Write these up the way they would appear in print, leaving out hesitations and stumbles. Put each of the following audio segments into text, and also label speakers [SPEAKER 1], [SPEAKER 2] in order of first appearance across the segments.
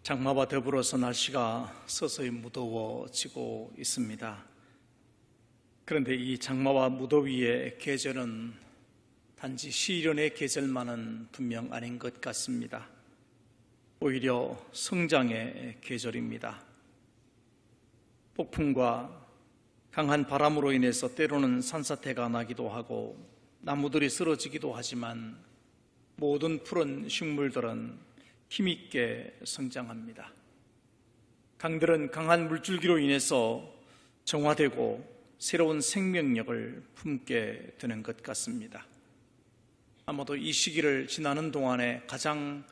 [SPEAKER 1] 장마와 더불어서 날씨가 서서히 무더워지고 있습니다. 그런데 이 장마와 무더위의 계절은 단지 시련의 계절만은 분명 아닌 것 같습니다. 오히려 성장의 계절입니다. 폭풍과 강한 바람으로 인해서 때로는 산사태가 나기도 하고 나무들이 쓰러지기도 하지만 모든 푸른 식물들은 힘있게 성장합니다. 강들은 강한 물줄기로 인해서 정화되고 새로운 생명력을 품게 되는 것 같습니다. 아마도 이 시기를 지나는 동안에 가장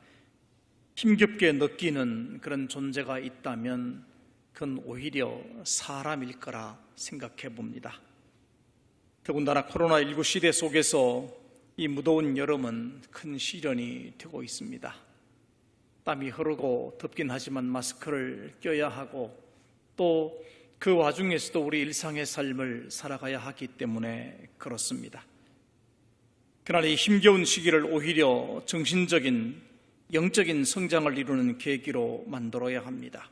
[SPEAKER 1] 힘겹게 느끼는 그런 존재가 있다면 그건 오히려 사람일 거라 생각해 봅니다. 더군다나 코로나19 시대 속에서 이 무더운 여름은 큰 시련이 되고 있습니다. 땀이 흐르고 덥긴 하지만 마스크를 껴야 하고 또 그 와중에서도 우리 일상의 삶을 살아가야 하기 때문에 그렇습니다. 그러나 이 힘겨운 시기를 오히려 정신적인 영적인 성장을 이루는 계기로 만들어야 합니다.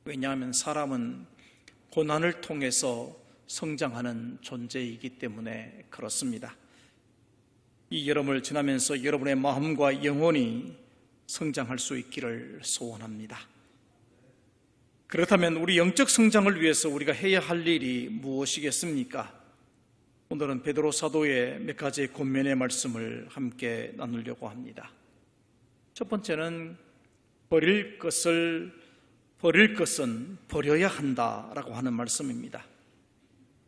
[SPEAKER 1] 왜냐하면 사람은 고난을 통해서 성장하는 존재이기 때문에 그렇습니다. 이 여름을 지나면서 여러분의 마음과 영혼이 성장할 수 있기를 소원합니다. 그렇다면 우리 영적 성장을 위해서 우리가 해야 할 일이 무엇이겠습니까? 오늘은 베드로 사도의 몇 가지 권면의 말씀을 함께 나누려고 합니다. 첫 번째는 버릴 것은 버려야 한다라고 하는 말씀입니다.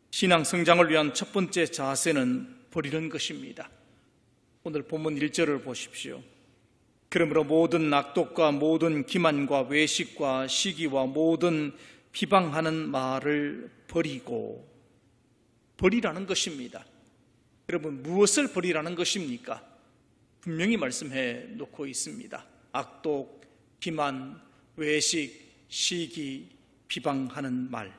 [SPEAKER 1] 신앙 성장을 위한 첫 번째 자세는 버리는 것입니다. 오늘 본문 1절을 보십시오. 그러므로 모든 악독과 모든 기만과 외식과 시기와 모든 비방하는 말을 버리라는 것입니다. 여러분, 무엇을 버리라는 것입니까? 분명히 말씀해 놓고 있습니다. 악독, 기만, 외식, 시기, 비방하는 말,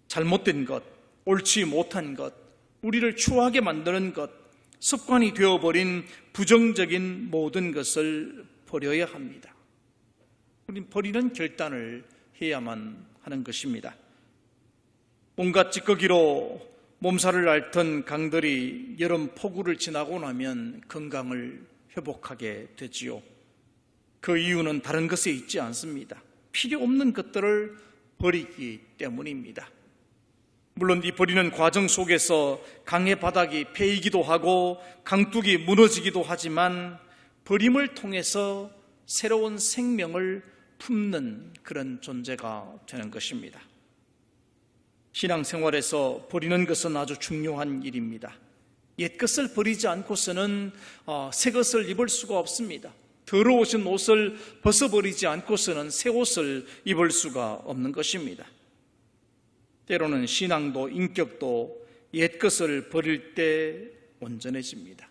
[SPEAKER 1] 잘못된 것, 옳지 못한 것, 우리를 추하게 만드는 것, 습관이 되어버린 부정적인 모든 것을 버려야 합니다. 우리는 버리는 결단을 해야만 하는 것입니다. 온갖 찌꺼기로 몸살을 앓던 강들이 여름 폭우를 지나고 나면 건강을 회복하게 되지요. 그 이유는 다른 것에 있지 않습니다. 필요 없는 것들을 버리기 때문입니다. 물론 이 버리는 과정 속에서 강의 바닥이 패이기도 하고 강둑이 무너지기도 하지만 버림을 통해서 새로운 생명을 품는 그런 존재가 되는 것입니다. 신앙생활에서 버리는 것은 아주 중요한 일입니다. 옛 것을 버리지 않고서는 새 것을 입을 수가 없습니다. 더러워진 옷을 벗어버리지 않고서는 새 옷을 입을 수가 없는 것입니다. 때로는 신앙도 인격도 옛 것을 버릴 때 온전해집니다.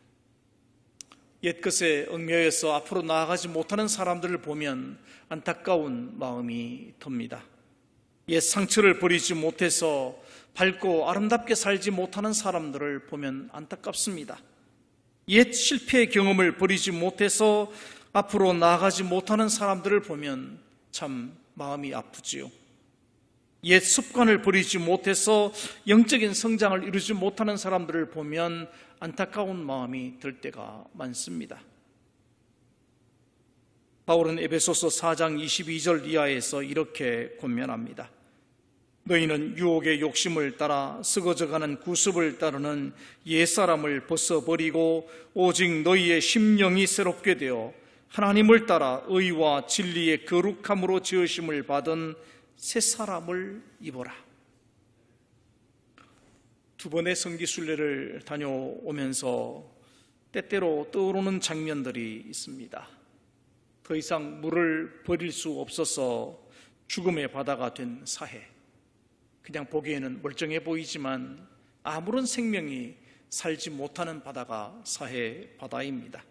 [SPEAKER 1] 옛 것에 얽매여서 앞으로 나아가지 못하는 사람들을 보면 안타까운 마음이 듭니다. 옛 상처를 버리지 못해서 밝고 아름답게 살지 못하는 사람들을 보면 안타깝습니다. 옛 실패의 경험을 버리지 못해서 앞으로 나아가지 못하는 사람들을 보면 참 마음이 아프지요. 옛 습관을 버리지 못해서 영적인 성장을 이루지 못하는 사람들을 보면 안타까운 마음이 들 때가 많습니다. 바울은 에베소서 4장 22절 이하에서 이렇게 권면합니다. 너희는 유혹의 욕심을 따라 썩어져가는 구습을 따르는 옛사람을 벗어버리고 오직 너희의 심령이 새롭게 되어 하나님을 따라 의와 진리의 거룩함으로 지으심을 받은 새 사람을 입어라. 두 번의 성지순례를 다녀오면서 때때로 떠오르는 장면들이 있습니다. 더 이상 물을 버릴 수 없어서 죽음의 바다가 된 사해. 그냥 보기에는 멀쩡해 보이지만 아무런 생명이 살지 못하는 바다가 사해 바다입니다.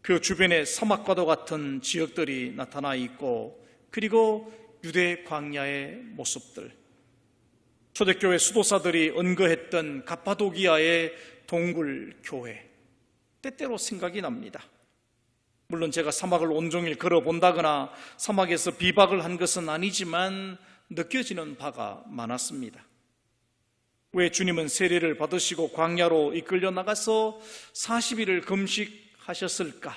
[SPEAKER 1] 그 주변에 사막과도 같은 지역들이 나타나 있고 그리고 유대 광야의 모습들, 초대교회 수도사들이 언거했던 갑바도기아의 동굴 교회, 때때로 생각이 납니다. 물론 제가 사막을 온종일 걸어본다거나 사막에서 비박을 한 것은 아니지만 느껴지는 바가 많았습니다. 왜 주님은 세례를 받으시고 광야로 이끌려 나가서 40일을 금식하셨을까?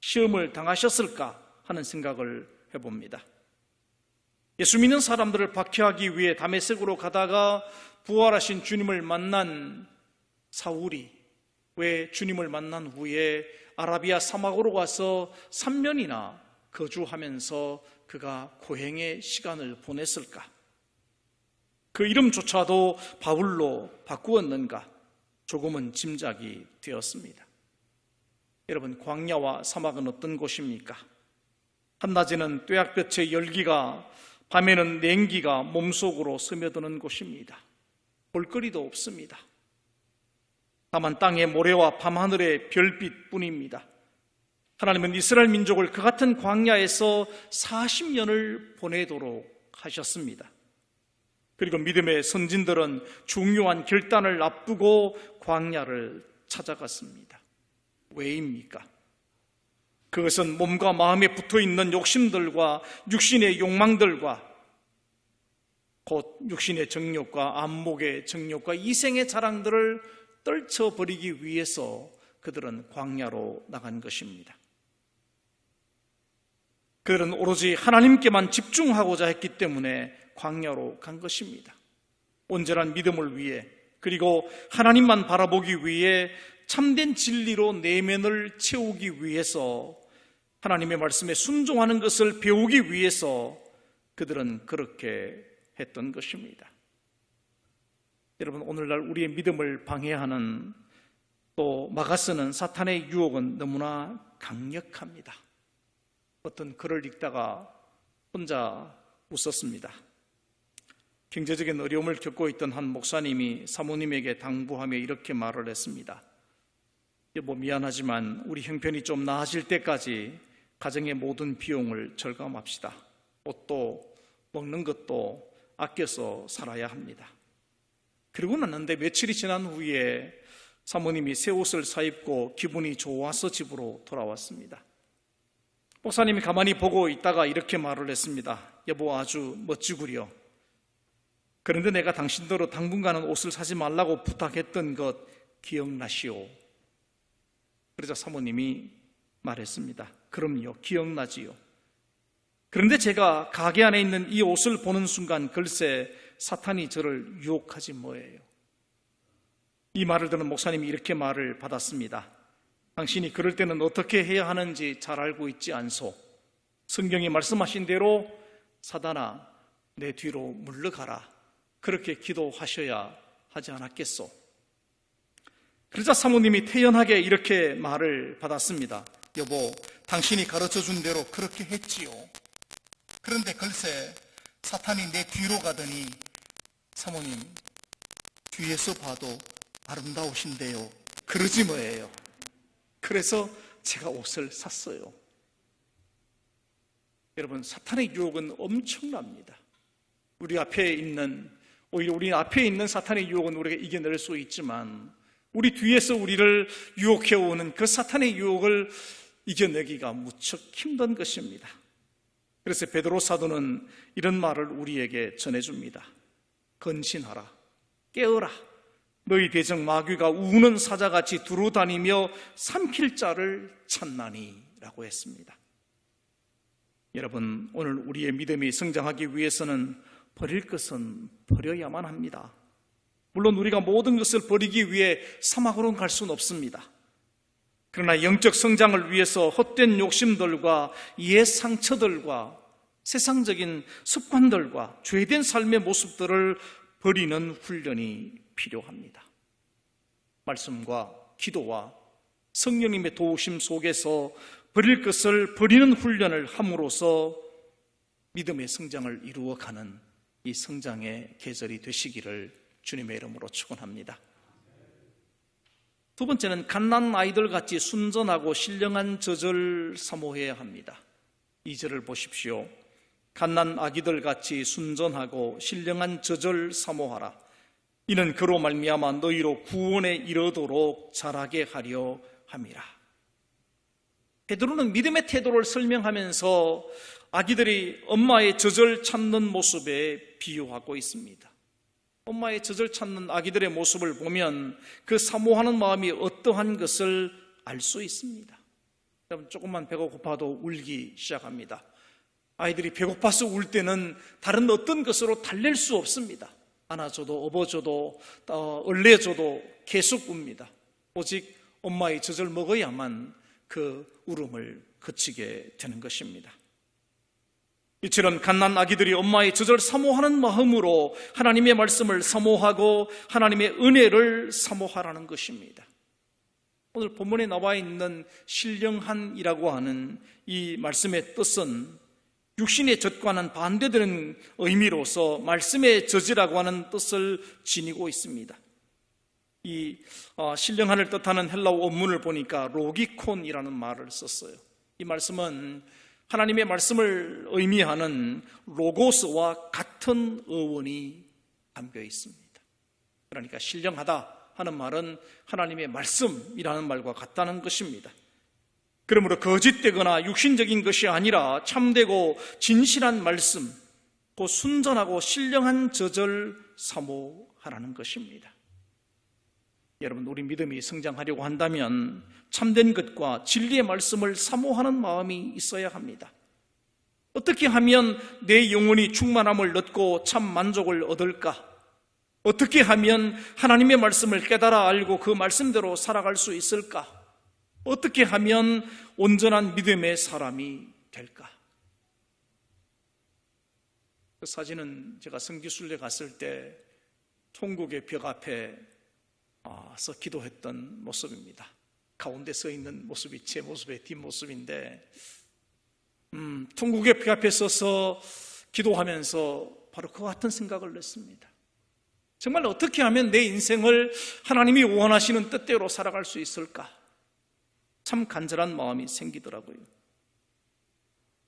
[SPEAKER 1] 시험을 당하셨을까? 하는 생각을 해봅니다. 예수 믿는 사람들을 박해하기 위해 다메섹으로 가다가 부활하신 주님을 만난 사울이 왜 주님을 만난 후에 아라비아 사막으로 가서 3년이나 거주하면서 그가 고행의 시간을 보냈을까? 그 이름조차도 바울로 바꾸었는가? 조금은 짐작이 되었습니다. 여러분, 광야와 사막은 어떤 곳입니까? 한낮에는 뙤약볕의 열기가, 밤에는 냉기가 몸속으로 스며드는 곳입니다. 볼거리도 없습니다. 다만 땅의 모래와 밤하늘의 별빛뿐입니다. 하나님은 이스라엘 민족을 그 같은 광야에서 40년을 보내도록 하셨습니다. 그리고 믿음의 선진들은 중요한 결단을 앞두고 광야를 찾아갔습니다. 왜입니까? 그것은 몸과 마음에 붙어있는 욕심들과 육신의 욕망들과 곧 육신의 정욕과 안목의 정욕과 이생의 자랑들을 떨쳐버리기 위해서 그들은 광야로 나간 것입니다. 그들은 오로지 하나님께만 집중하고자 했기 때문에 광야로 간 것입니다. 온전한 믿음을 위해, 그리고 하나님만 바라보기 위해 참된 진리로 내면을 채우기 위해서, 하나님의 말씀에 순종하는 것을 배우기 위해서 그들은 그렇게 했던 것입니다. 여러분, 오늘날 우리의 믿음을 방해하는 또 막아서는 사탄의 유혹은 너무나 강력합니다. 어떤 글을 읽다가 혼자 웃었습니다. 경제적인 어려움을 겪고 있던 한 목사님이 사모님에게 당부하며 이렇게 말을 했습니다. 여보, 미안하지만 우리 형편이 좀 나아질 때까지 가정의 모든 비용을 절감합시다. 옷도 먹는 것도 아껴서 살아야 합니다. 그러고 났는데 며칠이 지난 후에 사모님이 새 옷을 사입고 기분이 좋아서 집으로 돌아왔습니다. 목사님이 가만히 보고 있다가 이렇게 말을 했습니다. 여보, 아주 멋지구려. 그런데 내가 당신더러 당분간은 옷을 사지 말라고 부탁했던 것 기억나시오? 그러자 사모님이 말했습니다. 그럼요, 기억나지요. 그런데 제가 가게 안에 있는 이 옷을 보는 순간 글쎄 사탄이 저를 유혹하지 뭐예요. 이 말을 듣는 목사님이 이렇게 말을 받았습니다. 당신이 그럴 때는 어떻게 해야 하는지 잘 알고 있지 않소? 성경이 말씀하신 대로 사단아, 내 뒤로 물러가라. 그렇게 기도하셔야 하지 않았겠소? 그러자 사모님이 태연하게 이렇게 말을 받았습니다. 여보, 당신이 가르쳐준 대로 그렇게 했지요. 그런데 글쎄 사탄이 내 뒤로 가더니 사모님, 뒤에서 봐도 아름다우신데요. 그러지 뭐예요. 그래서 제가 옷을 샀어요. 여러분, 사탄의 유혹은 엄청납니다. 오히려 우리 앞에 있는 사탄의 유혹은 우리가 이겨낼 수 있지만 우리 뒤에서 우리를 유혹해오는 그 사탄의 유혹을 이겨내기가 무척 힘든 것입니다. 그래서 베드로 사도는 이런 말을 우리에게 전해줍니다. 건신하라, 깨어라. 너희 대적 마귀가 우는 사자같이 두루다니며 삼킬 자를 찾나니 라고 했습니다. 여러분, 오늘 우리의 믿음이 성장하기 위해서는 버릴 것은 버려야만 합니다. 물론 우리가 모든 것을 버리기 위해 사막으로 갈 수는 없습니다. 그러나 영적 성장을 위해서 헛된 욕심들과 옛 상처들과 세상적인 습관들과 죄된 삶의 모습들을 버리는 훈련이 필요합니다. 말씀과 기도와 성령님의 도우심 속에서 버릴 것을 버리는 훈련을 함으로써 믿음의 성장을 이루어가는 이 성장의 계절이 되시기를 주님의 이름으로 축원합니다. 두 번째는 갓난 아이들 같이 순전하고 신령한 젖을 사모해야 합니다. 2절을 보십시오. 갓난 아기들 같이 순전하고 신령한 젖을 사모하라. 이는 그로 말미암아 너희로 구원에 이르도록 자라게 하려 함이라. 베드로는 믿음의 태도를 설명하면서 아기들이 엄마의 젖을 찾는 모습에 비유하고 있습니다. 엄마의 젖을 찾는 아기들의 모습을 보면 그 사모하는 마음이 어떠한 것을 알 수 있습니다. 여러분, 조금만 배가 고파도 울기 시작합니다. 아이들이 배고파서 울 때는 다른 어떤 것으로 달랠 수 없습니다. 안아줘도 업어줘도 얼레줘도 계속 웁니다. 오직 엄마의 젖을 먹어야만 그 울음을 그치게 되는 것입니다. 이처럼 갓난 아기들이 엄마의 젖을 사모하는 마음으로 하나님의 말씀을 사모하고 하나님의 은혜를 사모하라는 것입니다. 오늘 본문에 나와 있는 신령한이라고 하는 이 말씀의 뜻은 육신의 젖과는 반대되는 의미로서 말씀의 젖이라고 하는 뜻을 지니고 있습니다. 이 신령한을 뜻하는 헬라어 원문을 보니까 로기콘이라는 말을 썼어요. 이 말씀은 하나님의 말씀을 의미하는 로고스와 같은 어원이 담겨 있습니다. 그러니까 신령하다 하는 말은 하나님의 말씀이라는 말과 같다는 것입니다. 그러므로 거짓되거나 육신적인 것이 아니라 참되고 진실한 말씀, 그 순전하고 신령한 젖을 사모하라는 것입니다. 여러분, 우리 믿음이 성장하려고 한다면 참된 것과 진리의 말씀을 사모하는 마음이 있어야 합니다. 어떻게 하면 내 영혼이 충만함을 얻고 참 만족을 얻을까? 어떻게 하면 하나님의 말씀을 깨달아 알고 그 말씀대로 살아갈 수 있을까? 어떻게 하면 온전한 믿음의 사람이 될까? 그 사진은 제가 성지순례 갔을 때 통곡의 벽 앞에 서 기도했던 모습입니다. 가운데 서 있는 모습이 제 모습의 뒷모습인데 통곡의 벽 앞에 서서 기도하면서 바로 그 같은 생각을 했습니다. 정말 어떻게 하면 내 인생을 하나님이 원하시는 뜻대로 살아갈 수 있을까? 참 간절한 마음이 생기더라고요.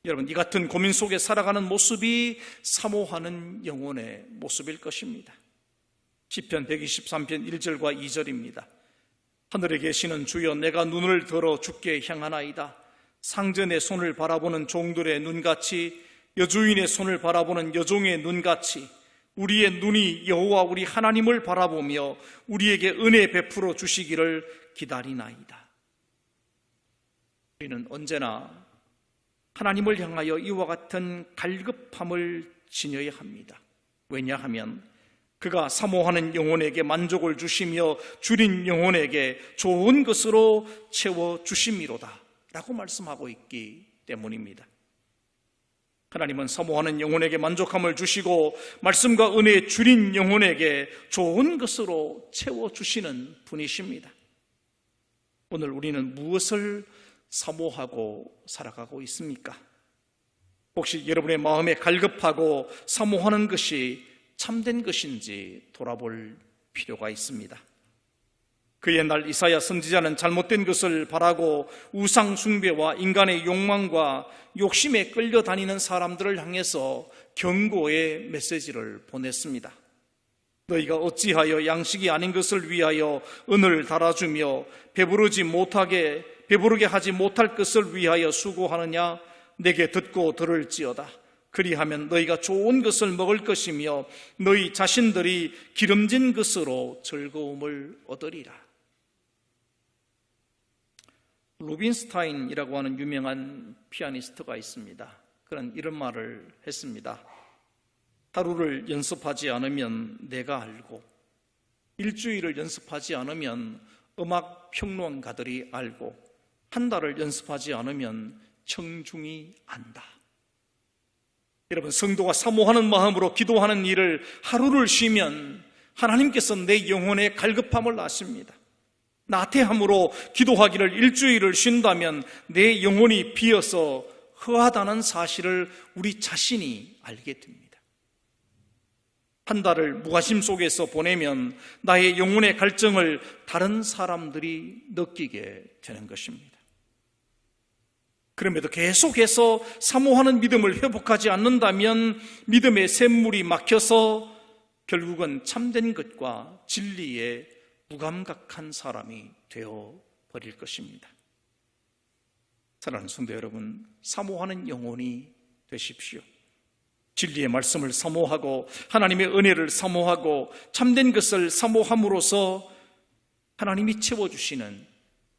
[SPEAKER 1] 여러분, 이 같은 고민 속에 살아가는 모습이 사모하는 영혼의 모습일 것입니다. 시편 123편 1절과 2절입니다. 하늘에 계시는 주여, 내가 눈을 들어 주께 향하나이다. 상전의 손을 바라보는 종들의 눈같이, 여주인의 손을 바라보는 여종의 눈같이 우리의 눈이 여호와 우리 하나님을 바라보며 우리에게 은혜 베풀어 주시기를 기다리나이다. 우리는 언제나 하나님을 향하여 이와 같은 갈급함을 지녀야 합니다. 왜냐하면 그가 사모하는 영혼에게 만족을 주시며 줄인 영혼에게 좋은 것으로 채워주심이로다 라고 말씀하고 있기 때문입니다. 하나님은 사모하는 영혼에게 만족함을 주시고 말씀과 은혜의 줄인 영혼에게 좋은 것으로 채워주시는 분이십니다. 오늘 우리는 무엇을 사모하고 살아가고 있습니까? 혹시 여러분의 마음에 갈급하고 사모하는 것이 참된 것인지 돌아볼 필요가 있습니다. 그 옛날 이사야 선지자는 잘못된 것을 바라고 우상 숭배와 인간의 욕망과 욕심에 끌려다니는 사람들을 향해서 경고의 메시지를 보냈습니다. 너희가 어찌하여 양식이 아닌 것을 위하여 은을 달아주며 배부르게 하지 못할 것을 위하여 수고하느냐? 내게 듣고 들을지어다. 그리하면 너희가 좋은 것을 먹을 것이며 너희 자신들이 기름진 것으로 즐거움을 얻으리라. 루빈스타인이라고 하는 유명한 피아니스트가 있습니다. 그는 이런 말을 했습니다. 하루를 연습하지 않으면 내가 알고, 일주일을 연습하지 않으면 음악 평론가들이 알고, 한 달을 연습하지 않으면 청중이 안다. 여러분, 성도가 사모하는 마음으로 기도하는 일을 하루를 쉬면 하나님께서 내 영혼의 갈급함을 아십니다. 나태함으로 기도하기를 일주일을 쉰다면 내 영혼이 비어서 허하다는 사실을 우리 자신이 알게 됩니다. 한 달을 무관심 속에서 보내면 나의 영혼의 갈증을 다른 사람들이 느끼게 되는 것입니다. 그럼에도 계속해서 사모하는 믿음을 회복하지 않는다면 믿음의 샘물이 막혀서 결국은 참된 것과 진리에 무감각한 사람이 되어 버릴 것입니다. 사랑하는 성도 여러분, 사모하는 영혼이 되십시오. 진리의 말씀을 사모하고 하나님의 은혜를 사모하고 참된 것을 사모함으로써 하나님이 채워주시는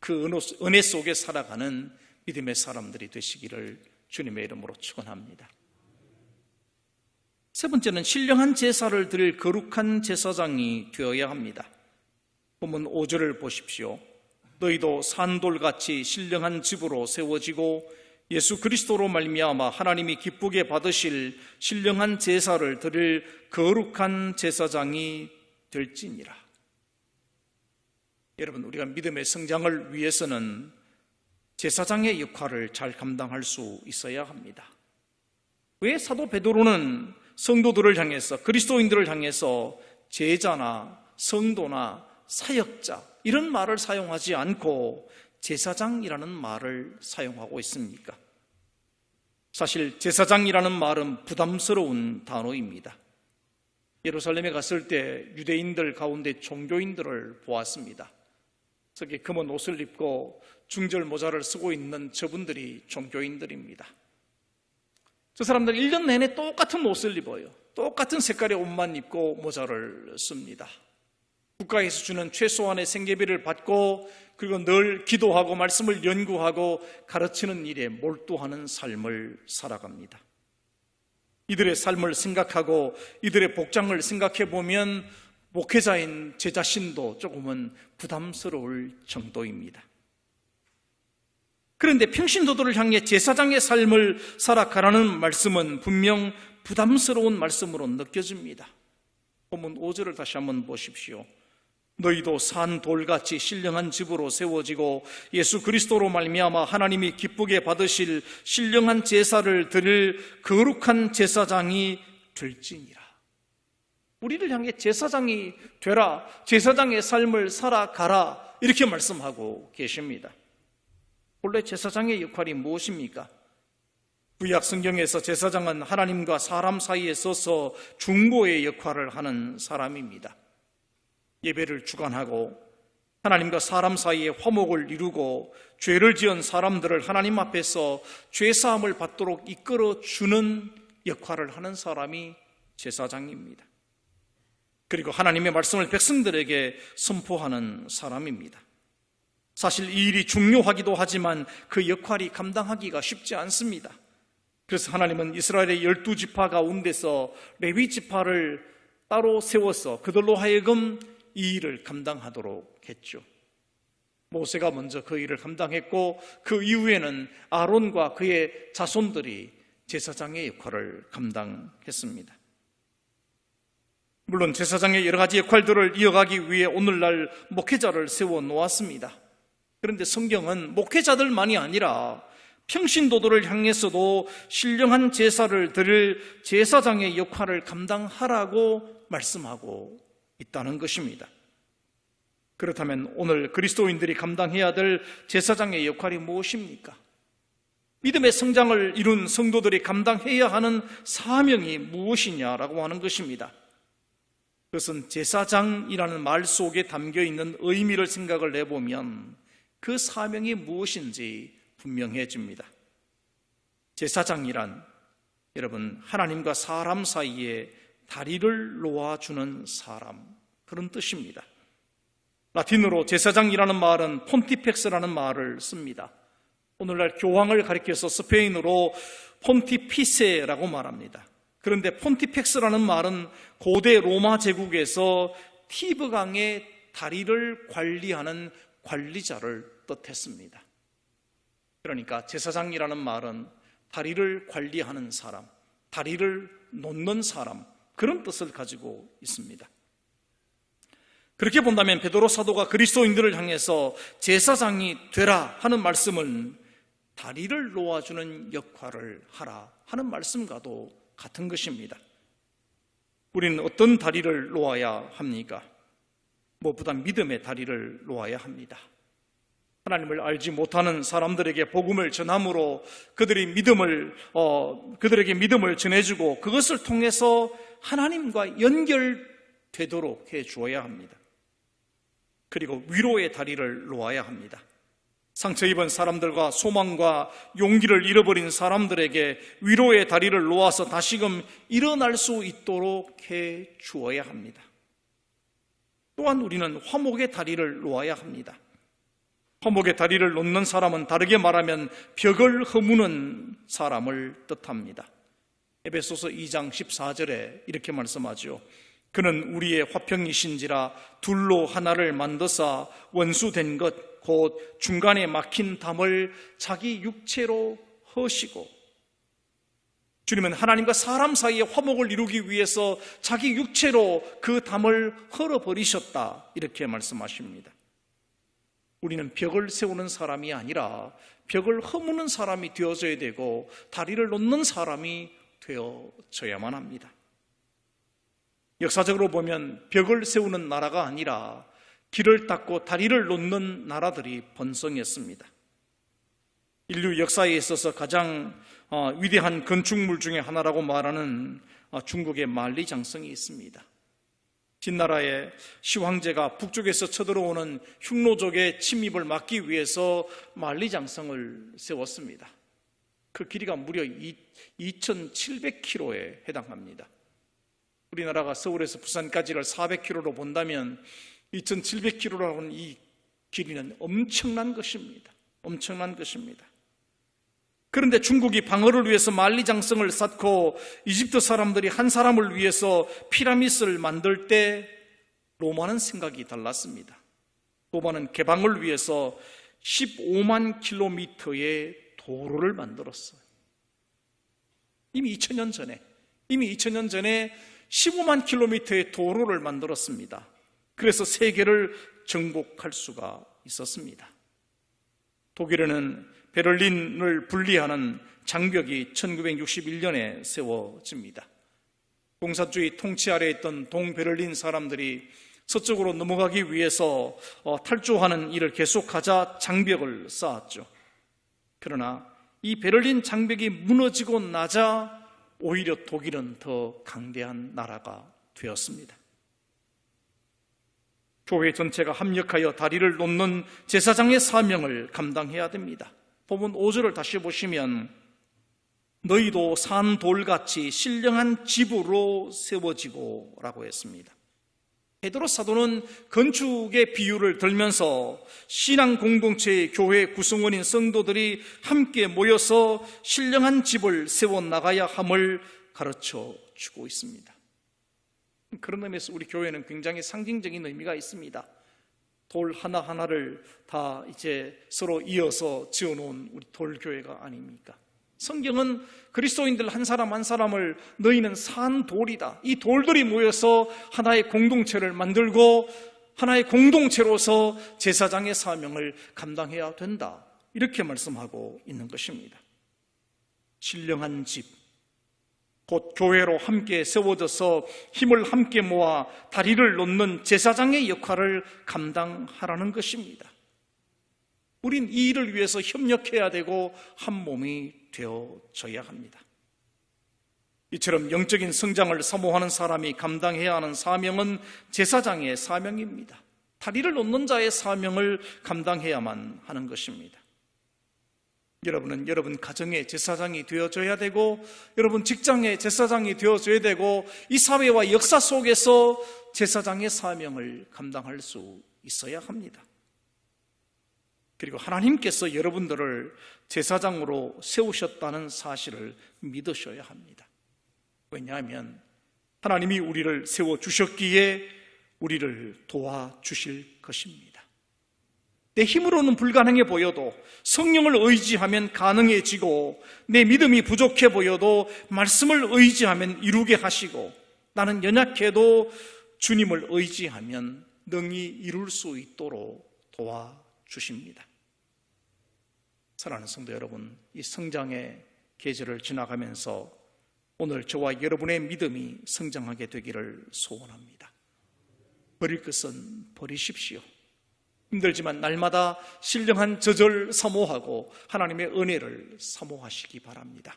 [SPEAKER 1] 그 은혜 속에 살아가는 믿음의 사람들이 되시기를 주님의 이름으로 축원합니다. 세 번째는 신령한 제사를 드릴 거룩한 제사장이 되어야 합니다. 본문 5절을 보십시오. 너희도 산돌같이 신령한 집으로 세워지고 예수 그리스도로 말미암아 하나님이 기쁘게 받으실 신령한 제사를 드릴 거룩한 제사장이 될지니라. 여러분, 우리가 믿음의 성장을 위해서는 제사장의 역할을 잘 감당할 수 있어야 합니다. 왜 사도 베드로는 성도들을 향해서, 그리스도인들을 향해서 제자나 성도나 사역자 이런 말을 사용하지 않고 제사장이라는 말을 사용하고 있습니까? 사실 제사장이라는 말은 부담스러운 단어입니다. 예루살렘에 갔을 때 유대인들 가운데 종교인들을 보았습니다. 저기 검은 옷을 입고 중절 모자를 쓰고 있는 저분들이 종교인들입니다. 저 사람들 1년 내내 똑같은 옷을 입어요. 똑같은 색깔의 옷만 입고 모자를 씁니다. 국가에서 주는 최소한의 생계비를 받고 그리고 늘 기도하고 말씀을 연구하고 가르치는 일에 몰두하는 삶을 살아갑니다. 이들의 삶을 생각하고 이들의 복장을 생각해 보면 목회자인 제 자신도 조금은 부담스러울 정도입니다. 그런데 평신도들을 향해 제사장의 삶을 살아가라는 말씀은 분명 부담스러운 말씀으로 느껴집니다. 본문 5절을 다시 한번 보십시오. 너희도 산 돌같이 신령한 집으로 세워지고 예수 그리스도로 말미암아 하나님이 기쁘게 받으실 신령한 제사를 드릴 거룩한 제사장이 될지니라. 우리를 향해 제사장이 되라, 제사장의 삶을 살아가라 이렇게 말씀하고 계십니다. 본래 제사장의 역할이 무엇입니까? 구약 성경에서 제사장은 하나님과 사람 사이에 서서 중보의 역할을 하는 사람입니다. 예배를 주관하고 하나님과 사람 사이에 화목을 이루고 죄를 지은 사람들을 하나님 앞에서 죄사함을 받도록 이끌어주는 역할을 하는 사람이 제사장입니다. 그리고 하나님의 말씀을 백성들에게 선포하는 사람입니다. 사실 이 일이 중요하기도 하지만 그 역할이 감당하기가 쉽지 않습니다. 그래서 하나님은 이스라엘의 12지파 가운데서 레위 지파를 따로 세워서 그들로 하여금 이 일을 감당하도록 했죠. 모세가 먼저 그 일을 감당했고 그 이후에는 아론과 그의 자손들이 제사장의 역할을 감당했습니다. 물론 제사장의 여러 가지 역할들을 이어가기 위해 오늘날 목회자를 세워 놓았습니다. 그런데 성경은 목회자들만이 아니라 평신도들을 향해서도 신령한 제사를 드릴 제사장의 역할을 감당하라고 말씀하고 있다는 것입니다. 그렇다면 오늘 그리스도인들이 감당해야 될 제사장의 역할이 무엇입니까? 믿음의 성장을 이룬 성도들이 감당해야 하는 사명이 무엇이냐라고 하는 것입니다. 그것은 제사장이라는 말 속에 담겨있는 의미를 생각을 해보면 그 사명이 무엇인지 분명해집니다. 제사장이란 여러분 하나님과 사람 사이에 다리를 놓아주는 사람, 그런 뜻입니다. 라틴어로 제사장이라는 말은 폰티펙스라는 말을 씁니다. 오늘날 교황을 가리켜서 스페인어로 폰티피세라고 말합니다. 그런데 폰티펙스라는 말은 고대 로마 제국에서 티브강의 다리를 관리하는 관리자를 뜻했습니다. 그러니까 제사장이라는 말은 다리를 관리하는 사람, 다리를 놓는 사람, 그런 뜻을 가지고 있습니다. 그렇게 본다면 베드로 사도가 그리스도인들을 향해서 제사장이 되라 하는 말씀은 다리를 놓아주는 역할을 하라 하는 말씀과도 같은 것입니다. 우리는 어떤 다리를 놓아야 합니까? 무엇보다 믿음의 다리를 놓아야 합니다. 하나님을 알지 못하는 사람들에게 복음을 전함으로 그들에게 믿음을 전해주고 그것을 통해서 하나님과 연결되도록 해주어야 합니다. 그리고 위로의 다리를 놓아야 합니다. 상처 입은 사람들과 소망과 용기를 잃어버린 사람들에게 위로의 다리를 놓아서 다시금 일어날 수 있도록 해 주어야 합니다. 또한 우리는 화목의 다리를 놓아야 합니다. 화목의 다리를 놓는 사람은 다르게 말하면 벽을 허무는 사람을 뜻합니다. 에베소서 2장 14절에 이렇게 말씀하죠. 그는 우리의 화평이신지라 둘로 하나를 만드사 원수된 것 곧 중간에 막힌 담을 자기 육체로 허시고, 주님은 하나님과 사람 사이의 화목을 이루기 위해서 자기 육체로 그 담을 헐어버리셨다, 이렇게 말씀하십니다. 우리는 벽을 세우는 사람이 아니라 벽을 허무는 사람이 되어져야 되고 다리를 놓는 사람이 되어져야만 합니다. 역사적으로 보면 벽을 세우는 나라가 아니라 길을 닦고 다리를 놓는 나라들이 번성했습니다. 인류 역사에 있어서 가장 위대한 건축물 중에 하나라고 말하는 중국의 만리장성이 있습니다. 진나라의 시황제가 북쪽에서 쳐들어오는 흉노족의 침입을 막기 위해서 만리장성을 세웠습니다. 그 길이가 무려 2,700km에 해당합니다. 우리나라가 서울에서 부산까지를 400km로 본다면 2,700km라는 이 길이는 엄청난 것입니다. 엄청난 것입니다. 그런데 중국이 방어를 위해서 만리장성을 쌓고 이집트 사람들이 한 사람을 위해서 피라미드를 만들 때 로마는 생각이 달랐습니다. 로마는 개방을 위해서 15만 킬로미터의 도로를 만들었어요. 이미 2000년 전에 15만 킬로미터의 도로를 만들었습니다. 그래서 세계를 정복할 수가 있었습니다. 독일에는 베를린을 분리하는 장벽이 1961년에 세워집니다. 공산주의 통치 아래에 있던 동베를린 사람들이 서쪽으로 넘어가기 위해서 탈주하는 일을 계속하자 장벽을 쌓았죠. 그러나 이 베를린 장벽이 무너지고 나자 오히려 독일은 더 강대한 나라가 되었습니다. 교회 전체가 합력하여 다리를 놓는 제사장의 사명을 감당해야 됩니다. 본문 5절을 다시 보시면 너희도 산 돌같이 신령한 집으로 세워지고 라고 했습니다. 베드로 사도는 건축의 비유를 들면서 신앙 공동체의 교회 구성원인 성도들이 함께 모여서 신령한 집을 세워나가야 함을 가르쳐 주고 있습니다. 그런 의미에서 우리 교회는 굉장히 상징적인 의미가 있습니다. 돌 하나하나를 다 이제 서로 이어서 지어놓은 우리 돌교회가 아닙니까? 성경은 그리스도인들 한 사람 한 사람을 너희는 산 돌이다, 이 돌들이 모여서 하나의 공동체를 만들고 하나의 공동체로서 제사장의 사명을 감당해야 된다, 이렇게 말씀하고 있는 것입니다. 신령한 집, 곧 교회로 함께 세워져서 힘을 함께 모아 다리를 놓는 제사장의 역할을 감당하라는 것입니다. 우린 이 일을 위해서 협력해야 되고 한 몸이 되어져야 합니다. 이처럼 영적인 성장을 사모하는 사람이 감당해야 하는 사명은 제사장의 사명입니다. 다리를 놓는 자의 사명을 감당해야만 하는 것입니다. 여러분은 여러분 가정의 제사장이 되어져야 되고, 여러분 직장의 제사장이 되어져야 되고, 이 사회와 역사 속에서 제사장의 사명을 감당할 수 있어야 합니다. 그리고 하나님께서 여러분들을 제사장으로 세우셨다는 사실을 믿으셔야 합니다. 왜냐하면 하나님이 우리를 세워주셨기에 우리를 도와주실 것입니다. 내 힘으로는 불가능해 보여도 성령을 의지하면 가능해지고, 내 믿음이 부족해 보여도 말씀을 의지하면 이루게 하시고, 나는 연약해도 주님을 의지하면 능히 이룰 수 있도록 도와주십니다. 사랑하는 성도 여러분, 이 성장의 계절을 지나가면서 오늘 저와 여러분의 믿음이 성장하게 되기를 소원합니다. 버릴 것은 버리십시오. 힘들지만 날마다 신령한 저절 사모하고 하나님의 은혜를 사모하시기 바랍니다.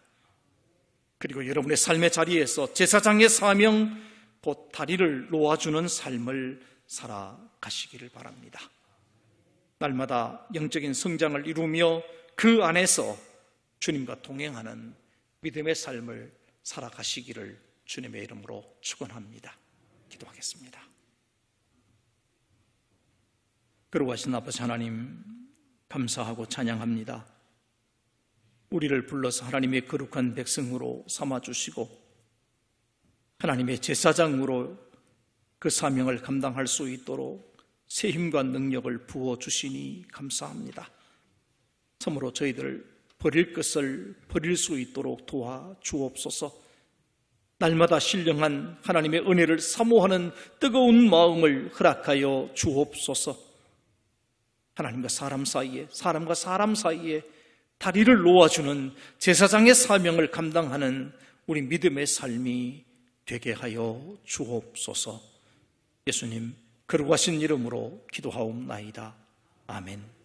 [SPEAKER 1] 그리고 여러분의 삶의 자리에서 제사장의 사명, 곧 다리를 놓아주는 삶을 살아가시기를 바랍니다. 날마다 영적인 성장을 이루며 그 안에서 주님과 동행하는 믿음의 삶을 살아가시기를 주님의 이름으로 축원합니다. 기도하겠습니다. 거룩하신 아버지 하나님, 감사하고 찬양합니다. 우리를 불러서 하나님의 거룩한 백성으로 삼아주시고 하나님의 제사장으로 그 사명을 감당할 수 있도록 새 힘과 능력을 부어주시니 감사합니다. 참으로 저희들 버릴 것을 버릴 수 있도록 도와주옵소서. 날마다 신령한 하나님의 은혜를 사모하는 뜨거운 마음을 허락하여 주옵소서. 하나님과 사람 사이에, 사람과 사람 사이에 다리를 놓아주는 제사장의 사명을 감당하는 우리 믿음의 삶이 되게 하여 주옵소서. 예수님 거룩하신 이름으로 기도하옵나이다. 아멘.